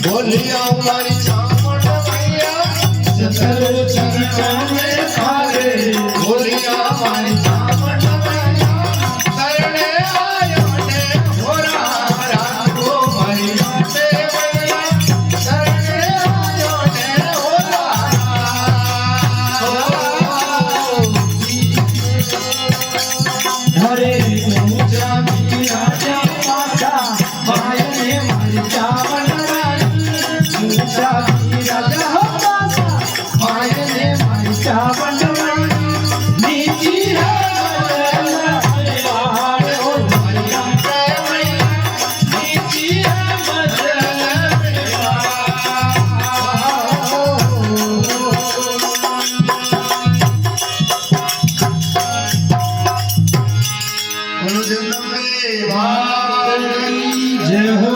बोलिया हमारी चावट मैया जसर चरणों में खारे बोलिया हमारी चावट मैया शरणे आयो ने होरा राघो हरि माते मैया शरणे आयो ने होरा हरे मुझा राजा पासा माया ने मारी चावट राजा हो पासा माया ने मारी चावट नीची है जय हो।